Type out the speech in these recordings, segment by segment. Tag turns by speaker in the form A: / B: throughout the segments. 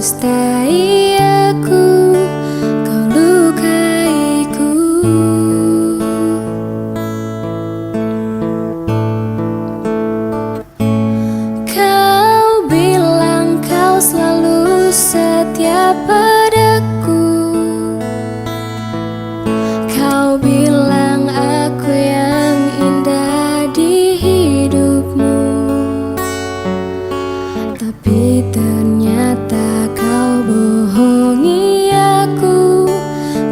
A: dustai aku, kau lukaiku. Kau bilang kau selalu setia padaku. Kau bilang aku yang indah di hidupmu, tapi ternyata kau bohongi aku,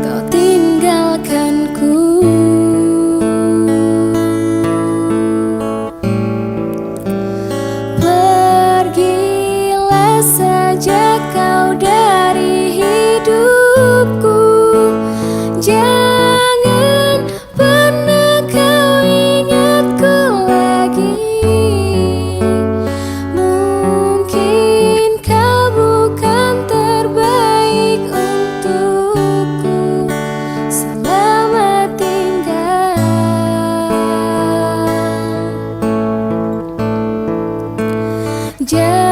A: kau tinggalkanku. Pergilah saja kau dari hidupku, jangan pernah kau ingatku lagi. Mungkin kau bukan terbaik untukku. Selamat tinggal. Jangan